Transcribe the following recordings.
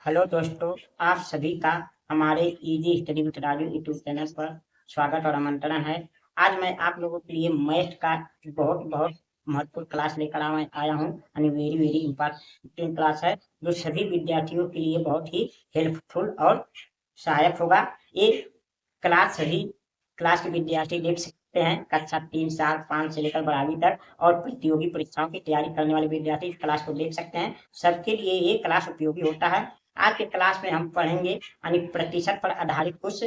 Hello दोस्तों, आप सभी का हमारे easy study with Raju YouTube channel पर स्वागत और आमंत्रण है। आज मैं आप लोगों के लिए मैथ का बहुत बहुत महत्वपूर्ण क्लास लेकर आया हूँ। यानी वेरी वेरी इम्पोर्टेंट क्लास है, जो सभी विद्यार्थियों के लिए बहुत ही हेल्पफुल और सहायक होगा। ये क्लास सभी क्लास के विद्यार्थी देख सकते हैं। कक्षा 3, 4, 5 से लेकर 12वीं तक और प्रतियोगी परीक्षाओं की तैयारी करने वाले विद्यार्थी इस क्लास को देख सकते हैं। सबके लिए ये क्लास उपयोगी होता है। आज के क्लास में हम पढ़ेंगे यानी प्रतिशत पर आधारित कुछ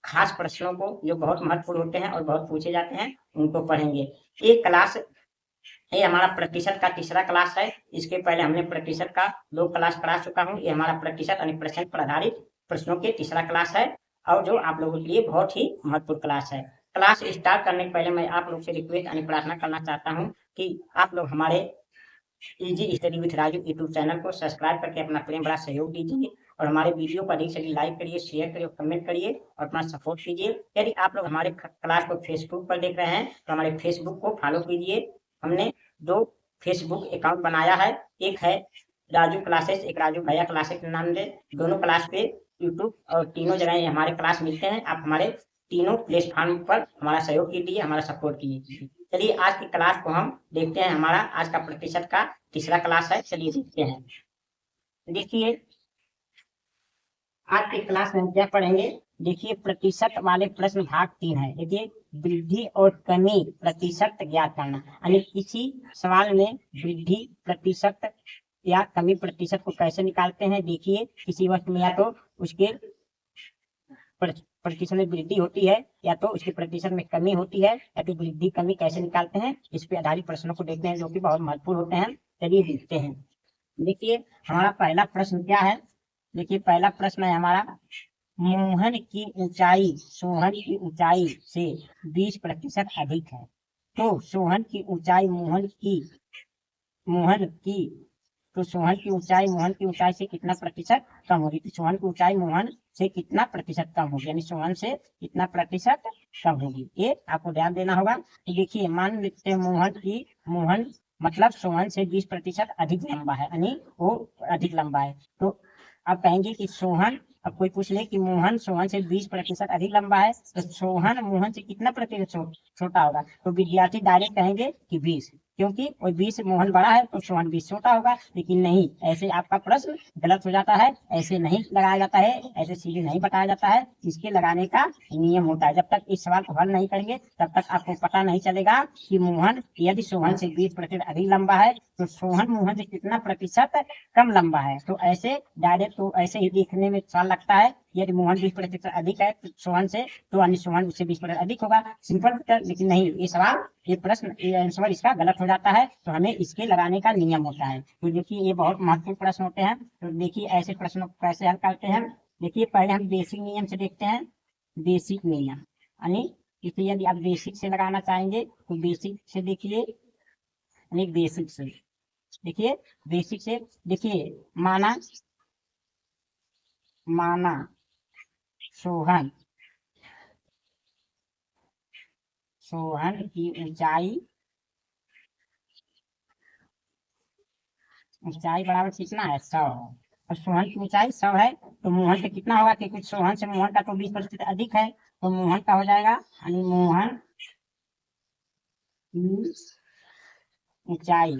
खास प्रश्नों को, जो बहुत महत्वपूर्ण होते हैं और बहुत पूछे जाते हैं, उनको पढ़ेंगे। ये हमारा प्रतिशत का तीसरा क्लास है। इसके पहले हमने प्रतिशत का 2 क्लास करा चुका हूँ। ये हमारा प्रतिशत यानी प्रश्न पर आधारित प्रश्नों के तीसरा क्लास है और जो आप लोगों के लिए बहुत ही महत्वपूर्ण क्लास है। क्लास स्टार्ट करने के पहले मैं आप लोग से रिक्वेस्ट यानी प्रार्थना करना चाहता हूँ कि आप लोग हमारे easy study with Raju YouTube channel को सब्सक्राइब करके अपना प्रेम बड़ा सहयोग दीजिए और हमारे वीडियो को अधिक से अधिक लाइक करिए, शेयर करिए, कमेंट करिए और अपना सपोर्ट कीजिए। यदि आप लोग हमारे क्लास को फेसबुक पर देख रहे हैं तो हमारे फेसबुक को फॉलो कीजिए। हमने 2 फेसबुक अकाउंट बनाया है, एक है राजू क्लासेस, एक राजू भैया क्लासेस के नाम से। दोनों क्लास पे यूट्यूब और तीनों जगह हमारे क्लास मिलते हैं। आप हमारे तीनों प्लेटफॉर्म पर हमारा सहयोग कीजिए, हमारा सपोर्ट कीजिए। चलिए आज की क्लास को हम देखते हैं। हमारा आज का प्रतिशत का तीसरा क्लास है। चलिए देखते हैं। देखिए आज की क्लास में हम क्या पढ़ेंगे। देखिए प्रतिशत वाले प्रश्न भाग 3 है। देखिए वृद्धि और कमी प्रतिशत ज्ञात करना, यानी किसी सवाल में वृद्धि प्रतिशत या कमी प्रतिशत को कैसे निकालते हैं। देखिए किसी वस्तु में या तो उसके प्रतिशत में वृद्धि होती है या तो उसके प्रतिशत में कमी होती है, या तो वृद्धि कमी कैसे निकालते हैं, इस पे आधारित प्रश्नों को देखते हैं जो कि बहुत महत्वपूर्ण होते हैं। चलिए देखते हैं। देखिए हमारा पहला प्रश्न क्या है। देखिए पहला प्रश्न है हमारा, मोहन की ऊंचाई सोहन की ऊंचाई से 20% अधिक है, तो सोहन की ऊंचाई मोहन की तो सोहन की ऊंचाई मोहन की ऊंचाई से कितना प्रतिशत कम होगी। तो सोहन की ऊंचाई मोहन से कितना प्रतिशत कम होगी, यानी सोहन से कितना प्रतिशत कम होगी, ये आपको ध्यान देना होगा। तो देखिए मान लेते हैं मोहन मतलब सोहन से 20% अधिक लंबा है, यानी वो अधिक लंबा है। तो आप कहेंगे कि सोहन, अब कोई पूछ ले कि मोहन सोहन से 20% अधिक लंबा है, तो सोहन मोहन से कितना प्रतिशत छोटा होगा। तो विद्यार्थी डायरेक्ट कहेंगे कि 20, क्योंकि वो 20 मोहन बड़ा है तो सोहन 20 छोटा होगा। लेकिन नहीं, ऐसे आपका प्रश्न गलत हो जाता है। ऐसे नहीं लगाया जाता है, ऐसे सीधे नहीं बताया जाता है। इसके लगाने का नियम होता है। जब तक इस सवाल को हल नहीं करेंगे तब तक आपको पता नहीं चलेगा कि मोहन यदि सोहन से 20% अधिक लंबा है तो सोहन मोहन से कितना प्रतिशत कम लंबा है। तो ऐसे डायरेक्ट तो ऐसे ही देखने में सवाल लगता है, यदि मोहन 20% अधिक है तो सोहन से, तो अन्य सोहन उससे 20% अधिक होगा, सिंपल। लेकिन नहीं, ये सवाल, ये प्रश्न, ये आंसर इसका गलत हो जाता है। तो हमें इसके लगाने का नियम होता है। तो देखिए ये बहुत महत्वपूर्ण प्रश्न होते हैं। तो देखिए ऐसे प्रश्नों को कैसे हल करते हैं। देखिए पहले हम बेसिक नियम से देखते हैं। बेसिक नियम यानी इसलिए यदि आप बेसिक से लगाना चाहेंगे तो बेसिक से देखिए, यानी बेसिक से देखिए, बेसिक से देखिए, माना माना सोहन की ऊंचाई बराबर कितना है, 100 है। और सोहन की ऊंचाई 100 है तो मोहन से कितना होगा, कि कुछ सोहन से मोहन का तो 20% अधिक है, तो मोहन का हो जाएगा, यानी मोहन की ऊंचाई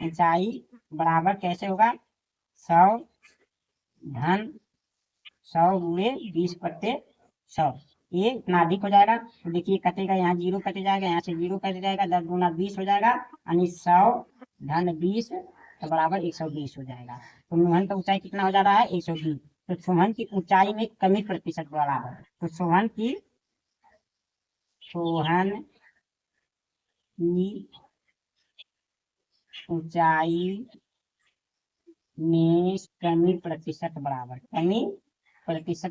ऊंचाई बराबर कैसे होगा, 100 धन 100 गुणे 20/100। ये इतना अधिक हो जाएगा। तो देखिए कटेगा, यहाँ 0 कटे जाएगा, यहाँ से 0 कट जाएगा, 10 गुना 20 हो जाएगा, यानी 100 धन 20 तो बराबर 120 हो जाएगा। तो मोहन का ऊंचाई कितना हो जा रहा है, 120। तो सोहन की ऊंचाई में कमी प्रतिशत बराबर, तो सोहन की ऊंचाई में कमी प्रतिशत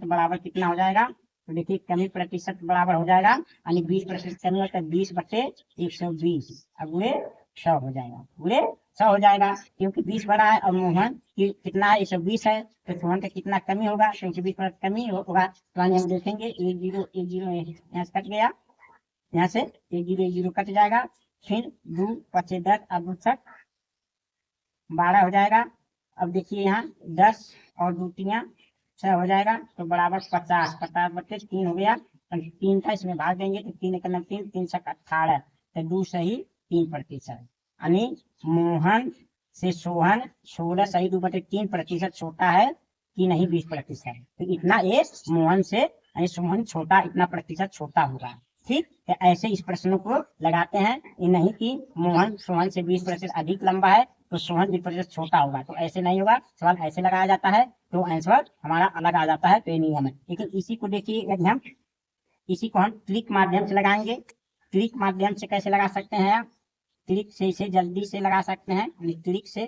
बराबर कितना हो जाएगा। तो देखिए कमी प्रतिशत बराबर हो जाएगा, यानी 20% कमी होता है, 20/120, अब गुणे 100 हो जाएगा, गुणे 100 हो जाएगा। क्योंकि 20 बड़ा है और मोहन की कितना है, 120 है, तो सोहन का कितना कमी होगा, तो 120% कमी होगा। तो हम देखेंगे 1 0 यहाँ से कट गया, यहाँ से 1 0 कट जाएगा, फिर 2 5 10 अब 12 हो जाएगा, अब देखिए यहाँ 10 और 2 तियां 6 हो जाएगा, तो बराबर 50, 50/3 हो गया। 3 था, इसमें भाग देंगे तो 3 एकम 3, 3 छक 18, तो 2 सही 3%। यानी मोहन से सोहन 16 सही 2/3% छोटा है कि नहीं 20%। तो इतना ये मोहन से यानी सोहन छोटा, इतना प्रतिशत छोटा होगा। ठीक है, ऐसे इस प्रश्नों को लगाते हैं। ये नहीं कि मोहन सोहन से 20% अधिक लंबा है तो सोहन 20% छोटा होगा, तो ऐसे नहीं होगा। सवाल ऐसे लगाया जाता है तो आंसर हमारा अलग आ जाता है, तो ये नियम है। लेकिन इसी को देखिए, यदि हम इसी को हम ट्रिक माध्यम से लगाएंगे। ट्रिक माध्यम से कैसे लगा सकते हैं आप? ट्रिक से इसे जल्दी से लगा सकते हैं। ट्रिक से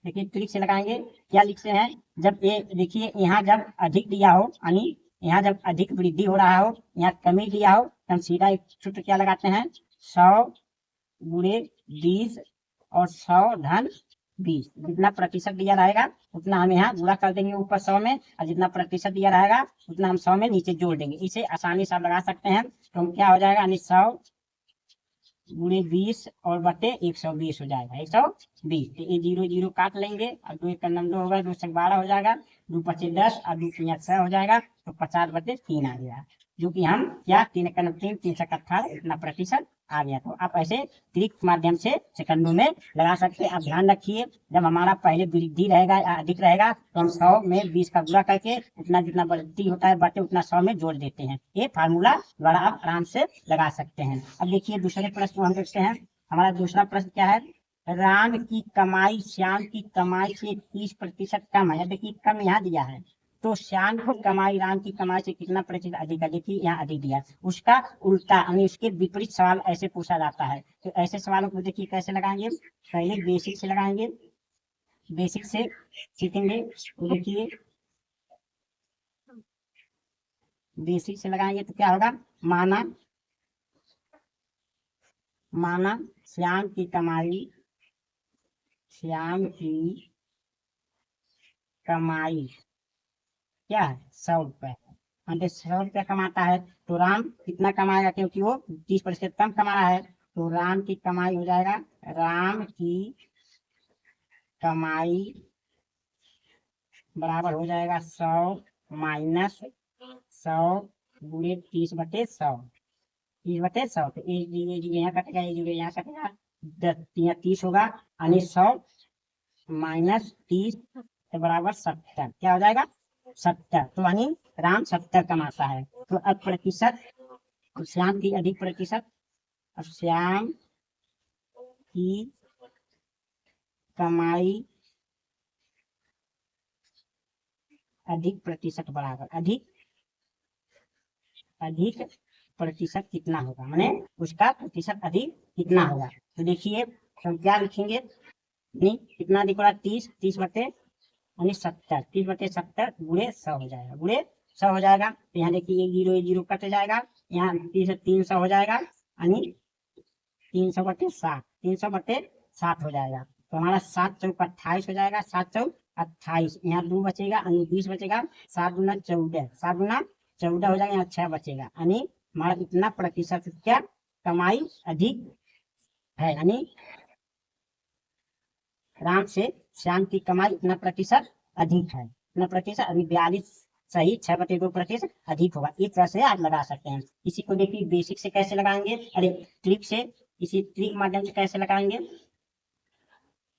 देखिए, ट्रिक से लगाएंगे, क्या लिखते हैं? जब ये देखिए यहाँ जब अधिक दिया हो, यानी यहाँ जब अधिक वृद्धि हो रहा हो, यहाँ कमी दिया हो, तो हम सीधा एक सूत्र क्या लगाते हैं? 100 गुणे 20 और 100 धन 20। जितना प्रतिशत दिया रहेगा उतना हम यहाँ गुणा कर देंगे ऊपर 100 में, और जितना प्रतिशत दिया रहेगा उतना हम 100 में नीचे जोड़ देंगे। इसे आसानी से आप लगा सकते हैं। तो हम क्या हो जाएगा, यानी 100 गुणे 20 और बटे 120 हो जाएगा, 120। तो ये 0 0 काट लेंगे, और 2 1 9 होगा, 2 से 12 हो जाएगा, 2 5 10 और 2 5 6 हो जाएगा, तो 50/3 आ गया। जो कि हम क्या 3 1 3, 3 से 18 इतना प्रतिशत आ गया। तो आप ऐसे ट्रिक माध्यम से सेकंडों में लगा सकते हैं। आप ध्यान रखिए, जब हमारा पहले वृद्धि रहेगा या अधिक रहेगा तो हम 100 में 20 का गुणा करके उतना जितना वृद्धि होता है बटे उतना 100 में जोड़ देते हैं। ये फार्मूला द्वारा आप आराम से लगा सकते हैं। अब देखिए दूसरे प्रश्न को हम देखते हैं। हमारा दूसरा प्रश्न क्या है? राम की कमाई श्याम की कमाई से 30% कम है। देखिए कम यहाँ दिया है, तो श्याम की कमाई राम की कमाई से कितना प्रतिशत अधिक है? देखिए यहाँ अधिक दिया है, उसका उल्टा यानी उसके विपरीत सवाल ऐसे पूछा जाता है। तो ऐसे सवालों को देखिए कैसे लगाएंगे? पहले बेसिक से लगाएंगे, बेसिक से सीखेंगे। तो देखिए बेसिक से लगाएंगे तो क्या होगा? माना माना श्याम की कमाई 100 रुपए, 100 रुपया कमाता है। तो राम कितना कमाएगा? क्योंकि वो 30% कम कमा रहा है, तो राम की कमाई हो जाएगा, राम की कमाई बराबर हो जाएगा 100 माइनस 100 गुणे 30/100, 30/100। तो यहाँ कटेगा, ये यहाँ कटेगा, 30 होगा, यानी 100 माइनस 30 के बराबर 70। क्या हो जाएगा? 70। तो यानी राम 70 कमाता है। तो अब प्रतिशत, श्याम की अधिक प्रतिशत, अब श्याम की कमाई अधिक प्रतिशत बराबर अधिक प्रतिशत कितना होगा, माने उसका प्रतिशत अधिक कितना होगा। तो देखिए हम क्या लिखेंगे? नहीं कितना अधिक होगा? 30 यानी 70, 30/70 गुणे 100 हो जाएगा, गुणे 100 हो जाएगा। तो यहाँ देखिए 1 0 कट जाएगा, यहाँ 300 हो जाएगा, यानी 300/7, 300/7 हो जाएगा। तो हमारा 7 चौक 28 हो जाएगा, 7 चौक 28, यहाँ 2 बचेगा, यानी 20 बचेगा, 7 दूना 14, 7 दूना 14 हो जाएगा, यहाँ 6 बचेगा, यानी हमारा इतना प्रतिशत क्या कमाई अधिक है, यानी राम से श्याम की कमाई इतना प्रतिशत अधिक है, इतना प्रतिशत अभी 42 सही 6/2% अधिक होगा। इस तरह से आप लगा सकते हैं। इसी को देखिए बेसिक से कैसे लगाएंगे, अरे ट्रिक से, इसी ट्रिक माध्यम से कैसे लगाएंगे?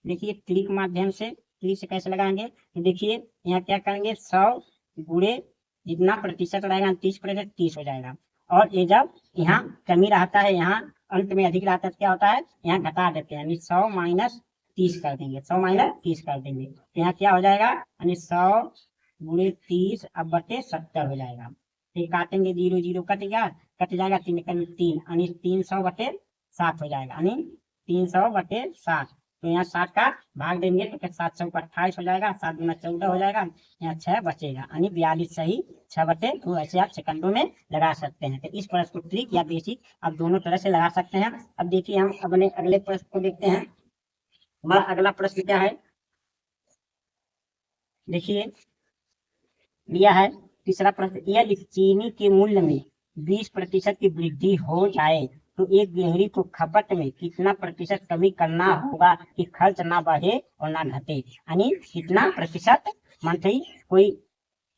देखिए ट्रिक माध्यम से, ट्रिक से कैसे लगाएंगे? देखिए यहाँ क्या करेंगे? 100 गुणे जितना प्रतिशत रहेगा 30%, 30 हो जाएगा। और ये जब यहाँ कमी रहता है, यहाँ अंत में अधिक रहता है, क्या होता है? यहाँ घटा देते हैं, यानी 100 माइनस 30 कर देंगे, 100 माइनस 30 कर देंगे। तो यहाँ क्या हो जाएगा? यानी 100 गुणे 30 अब बटे 70 हो जाएगा। फिर काटेंगे, 0 0 कट जाएगा, 3 यानी 300/7 हो जाएगा, यानी 300/7। तो यहाँ 7 का भाग देंगे तो 7 चौक 28 हो जाएगा, 7 दूना 14 हो जाएगा, यहाँ 6 बचेगा, यानी 42 सही 6/2। ऐसे आप सेकंडों में लगा सकते हैं। तो इस प्रश्न को ट्रिक या बेसिक आप दोनों तरह से लगा सकते हैं। अब देखिए हम अपने अगले प्रश्न को देखते हैं। हमारा अगला प्रश्न क्या है? देखिए दिया है तीसरा प्रश्न, यदि चीनी के मूल्य में 20% की वृद्धि हो जाए तो एक गृहिणी को खपत में कितना प्रतिशत कमी करना होगा कि खर्च ना बढ़े और ना घटे, यानी कितना प्रतिशत मानते कोई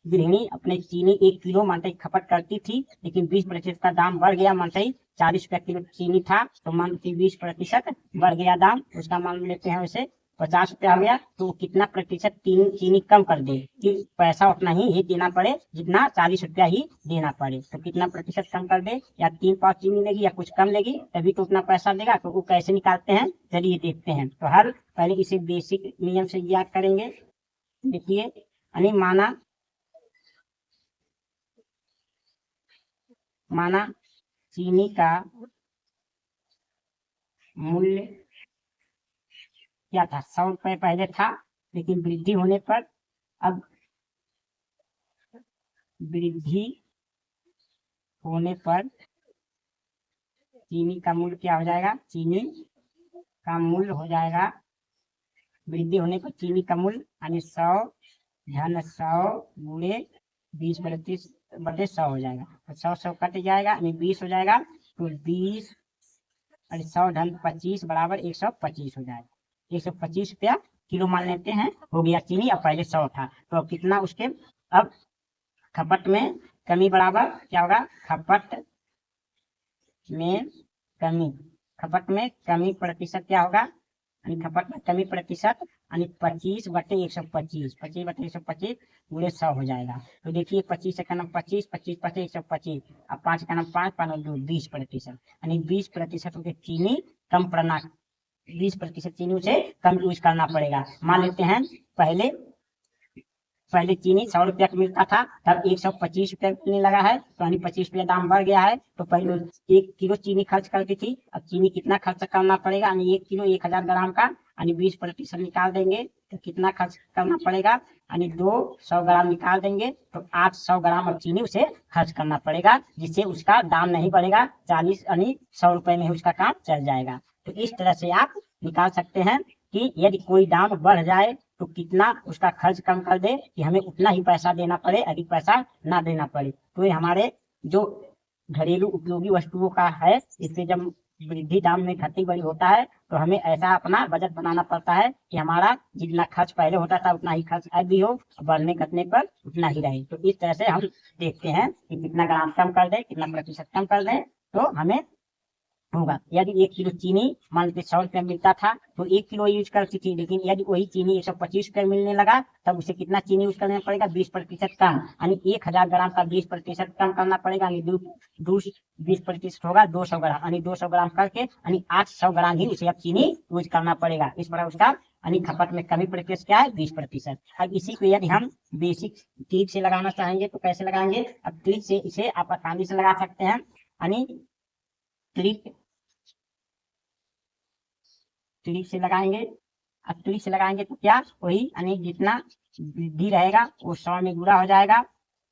गृहिणी अपने चीनी 1 किलो मानते खपत करती थी, लेकिन 20% का दाम बढ़ गया, मानते 40 रुपया किलो चीनी था, तो मानते 20% बढ़ गया दाम, उसका मान लेते हैं वैसे 50 रुपया हो गया, तो कितना प्रतिशत चीनी कम कर दे कि पैसा उतना ही देना पड़े जितना 40 रुपया ही देना पड़े, तो कितना प्रतिशत कम कर दे, या 3 पाव चीनी लेगी या कुछ कम लेगी तभी तो उतना पैसा देगा। तो वो कैसे निकालते हैं, चलिए देखते हैं। तो हर पहले इसे बेसिक नियम से याद करेंगे। देखिए यानी माना चीनी का मूल्य क्या था, 100 रुपए पहले था, लेकिन वृद्धि होने पर अब वृद्धि होने पर चीनी का मूल्य क्या हो जाएगा, चीनी का मूल्य हो जाएगा, वृद्धि होने पर चीनी का मूल्य यानी 100 धन 100 गुणे 20/100 हो जाएगा, तो 100 कट जाएगा यानी 20 हो जाएगा, तो 20 और 100 धन 25 बराबर 125 हो जाएगा। 125 रुपया किलो मान लेते हैं, हो गया चीनी। अब पहले 100 था, तो अब कितना उसके अब खपत में कमी बराबर क्या होगा, खपत में कमी प्रतिशत क्या होगा, खपत में कमी प्रतिशत यानी 25/125, 25/125 गुणे 100 हो जाएगा। तो देखिए 25 का नाम 25, 25/125, अब 5 का नाम 5, 5 2 20%, यानी 20% उसे चीनी कम पड़ना, 20% चीनी उसे कम यूज करना पड़ेगा। मान लेते हैं पहले चीनी 100 रुपया का मिलता था, तब 125 रुपया मिलने लगा है, तो यानी 25 रुपया दाम बढ़ गया है, तो पहले 1 किलो चीनी खर्च करती थी, अब चीनी कितना खर्च करना पड़ेगा, यानी 1 किलो 1000 ग्राम का, यानी 20% निकाल देंगे तो कितना खर्च करना पड़ेगा, यानी 200 ग्राम निकाल देंगे तो 800 ग्राम अब चीनी उसे खर्च करना पड़ेगा, जिससे उसका दाम नहीं बढ़ेगा, 40 यानी 100 रुपए में उसका काम चल जाएगा। तो इस तरह से आप निकाल सकते हैं कि यदि कोई दाम बढ़ जाए तो कितना उसका खर्च कम कर दे कि हमें उतना ही पैसा देना पड़े, अधिक पैसा ना देना पड़े। तो ये हमारे जो घरेलू उपयोगी वस्तुओं का है, इससे जब वृद्धि दाम में घटी बढ़ी होता है तो हमें ऐसा अपना बजट बनाना पड़ता है कि हमारा जितना खर्च पहले होता था उतना ही खर्च अब भी हो, बढ़ने घटने पर उतना ही रहे। तो इस तरह से हम देखते हैं कि कितना ग्राम कम कर दे, कितना प्रतिशत कम कर दे तो हमें होगा। यदि 1 किलो चीनी मान लीजिए 100 रुपया मिलता था तो 1 किलो यूज करती थी, लेकिन यदि वही चीनी 125 रुपया मिलने लगा तब उसे कितना चीनी यूज करना पड़ेगा, 20% कम, यानी 1000 ग्राम का 20% कम करना पड़ेगा, यानी 20% होगा 200 ग्राम, यानी 200 ग्राम करके यानी 800 ग्राम ही उसे अब चीनी यूज करना पड़ेगा। इस पर उसका यानी खपत में कमी प्रतिशत क्या है, 20%। अब इसी को यदि हम बेसिक ट्रिक से लगाना चाहेंगे तो कैसे लगाएंगे, अब ट्रिक से इसे आप आसानी से लगा सकते हैं, यानी ट्रिक से लगाएंगे। अब ट्रिक से लगाएंगे तो क्या, वही यानी जितना वृद्धि रहेगा वो 100 में गुणा हो जाएगा,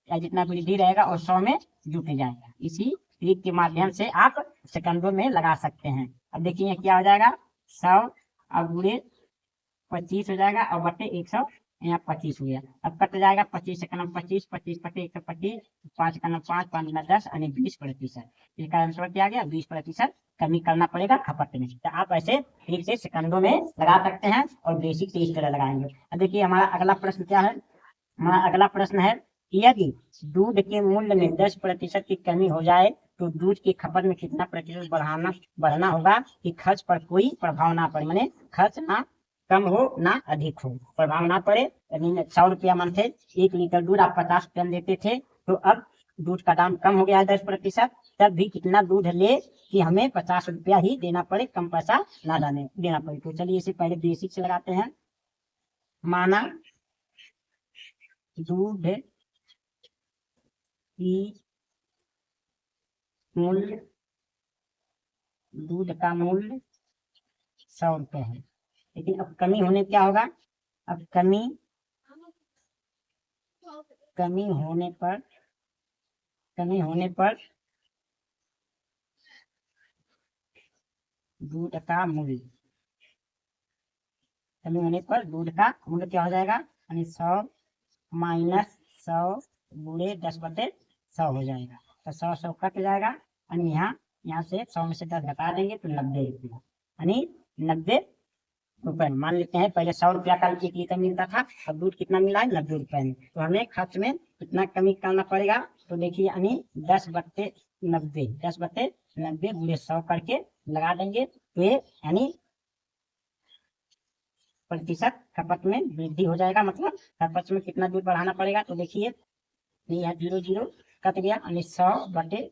या जितना वृद्धि रहेगा वो 100 में जुट जाएगा। इसी ट्रिक के माध्यम से आप सेकंडों में लगा सकते हैं। अब देखिए क्या हो जाएगा, 100 अब गुणे 25 हो जाएगा और बटे 100, यहाँ 25 हो गया। अब कट जाएगा 25 से कलम 25, 25 बटे 125, 5 कलम 5, 5 गुना 10 यानी 20%। इसका आंसर क्या आ गया, 20% कमी करना पड़ेगा खपत में। तो आप ऐसे ठीक से सेकंडों में लगा सकते हैं और बेसिक से इस तरह लगाएंगे। अब देखिए हमारा अगला प्रश्न क्या है, हमारा अगला प्रश्न है यदि दूध के मूल्य में 10% की कमी हो जाए तो दूध की खपत में कितना प्रतिशत बढ़ना होगा कि खर्च पर कोई प्रभाव ना पड़े, माने खर्च ना कम हो ना अधिक हो, प्रभाव ना पड़े। 100 रुपया मन थे, 1 लीटर दूध आप 50 रुपया देते थे, तो अब दूध का दाम कम हो गया है 10%, तब भी कितना दूध ले कि हमें 50 रुपया ही देना पड़े, कम पैसा ना देना पड़े। तो चलिए इसे पहले बेसिक से लगाते हैं। माना दूध की मूल्य, दूध का मूल्य 100 रुपये है, लेकिन अब कमी होने क्या होगा, अब कमी होने पर दूध का मूल्य, कमी होने पर दूध का मूल्य क्या हो जाएगा, यानी 100 माइनस 100 गुणे 10/100 हो जाएगा, तो 100 कट जाएगा, यानी यहाँ यहाँ से 100 में से 10 घटा देंगे तो 90 रुपया, यानी 90 रुपए। मान लेते हैं पहले 100 रुपया का 1 लीटर मिलता था, अब दूध कितना मिला है 90 रुपए में, तो हमें खर्च में कितना कमी करना पड़ेगा। तो देखिए यानी 10/90, 10/90 गुणे 100 करके लगा देंगे, तो ये यानी प्रतिशत खपत में वृद्धि हो जाएगा। मतलब खपत में कितना दूध बढ़ाना पड़ेगा, तो देखिए यहाँ 0 0 कट गया, यानी 100 बटे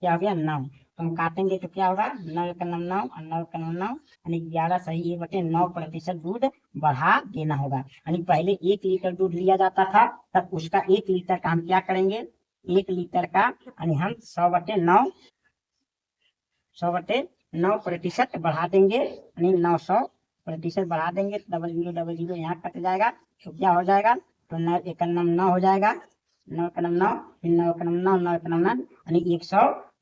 क्या हो गया 9, तो हम काटेंगे तो क्या होगा 9 1 9 9 और 9 1 9 9, यानी 11 सही 1/9% दूध बढ़ा देना होगा। यानी पहले 1 लीटर दूध लिया जाता था, तब उसका 1 लीटर का हम क्या करेंगे, 1 लीटर का यानी हम 100/9% बढ़ा देंगे, यानी 900% बढ़ा देंगे। 00 00 यहाँ कट जाएगा, तो क्या हो जाएगा, तो 9 1 9 9 हो जाएगा, 9 1 9 फिर 9 1 9 9 1 9 यानी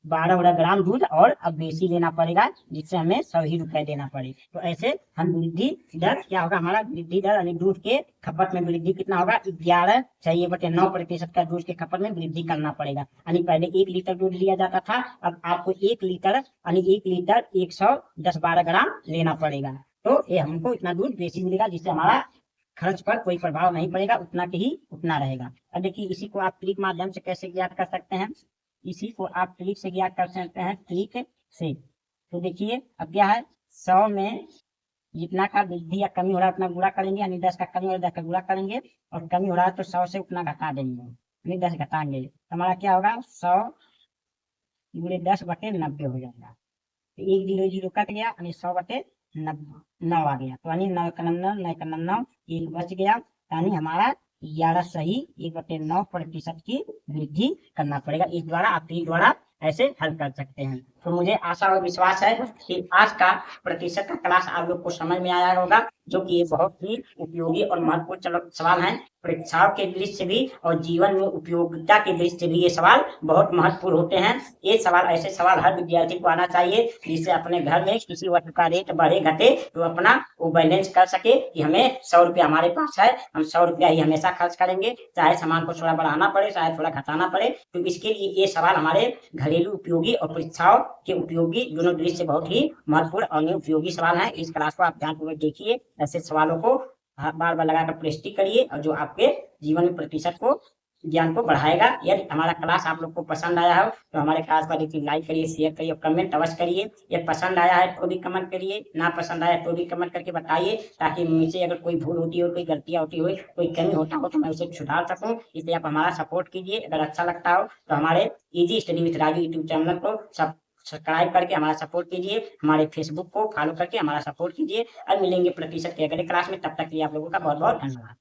112 ग्राम दूध और अब बेसी लेना पड़ेगा, जिससे हमें 100 ही रुपए देना पड़े। तो ऐसे हम वृद्धि दर क्या होगा, हमारा वृद्धि दर यानी दूध के खपत में वृद्धि कितना होगा, 11/9% का दूध के खपत में वृद्धि करना पड़ेगा। यानी पहले 1 लीटर दूध लिया जाता था, अब आपको 1 लीटर यानी 1 लीटर 110-12 ग्राम लेना पड़ेगा, तो ये हमको इतना दूध बेसी मिलेगा, जिससे हमारा खर्च पर कोई प्रभाव नहीं पड़ेगा, उतना के ही उतना रहेगा। अब देखिए इसी को आप ट्रिक माध्यम से कैसे ज्ञात कर सकते हैं, इसी को आप ट्रिक से ज्ञात कर सकते हैं, ट्रिक से। तो देखिए अब क्या है, 100 में जितना का वृद्धि या कमी हो रहा है उतना गुणा करेंगे, यानी 10 का कमी हो रहा है 10 का गुणा करेंगे, और कमी हो रहा है तो 100 से उतना घटा देंगे, यानी 10 घटाएंगे, तो हमारा क्या होगा 100 गुणे 10/90 हो जाएगा। तो 1 0 0 कट गया, यानी 100/9 आ गया, तो यानी 9 1 9 9 1 9 1 बच गया, यानी हमारा 11 सही 1/9% की वृद्धि करना पड़ेगा। इस द्वारा आप ट्रिक द्वारा ऐसे हल कर सकते हैं। तो मुझे आशा और विश्वास है कि आज का प्रतिशत का क्लास आप लोग को समझ में आया होगा, जो कि ये बहुत ही उपयोगी और महत्वपूर्ण सवाल है। परीक्षाओं के दृष्टि से भी और जीवन में उपयोगिता के दृष्टि से भी ये सवाल बहुत महत्वपूर्ण होते हैं। ये सवाल ऐसे सवाल हर विद्यार्थी को आना चाहिए, जिससे अपने घर में किसी वस्तु का रेट बढ़े घटे तो अपना वो बैलेंस कर सके कि हमें 100 रुपया हमारे पास है, हम 100 रुपया ही हमेशा खर्च करेंगे, चाहे सामान को थोड़ा बढ़ाना पड़े चाहे थोड़ा घटाना पड़े। तो इसके लिए ये सवाल हमारे घरेलू उपयोगी और परीक्षाओं के उपयोगी दोनों दृष्टि से बहुत ही महत्वपूर्ण और उपयोगी सवाल है। इस क्लास को आप ध्यानपूर्वक देखिए, ऐसे सवालों को बार बार लगाकर प्रैक्टिस करिए, और जो आपके जीवन में प्रतिशत को ज्ञान को बढ़ाएगा। यदि हमारा क्लास आप लोग को पसंद आया हो तो हमारे क्लास पर एक लाइक करिए, शेयर करिए और कमेंट अवश्य करिए। ये पसंद आया है तो भी कमेंट करिए, ना पसंद आया तो भी कमेंट करके बताइए, ताकि मुझसे अगर कोई भूल होती हो, कोई गलतियां होती हो, कोई कमी होता हो तो मैं उसे सुधार सकूं। इसलिए आप हमारा सपोर्ट कीजिए। अगर अच्छा लगता हो तो हमारे easy study with Raju YouTube channel को सब्सक्राइब करके हमारा सपोर्ट कीजिए, हमारे फेसबुक को फॉलो करके हमारा सपोर्ट कीजिए। और मिलेंगे प्रतिशत के अगले क्लास में, तब तक के लिए आप लोगों का बहुत बहुत धन्यवाद।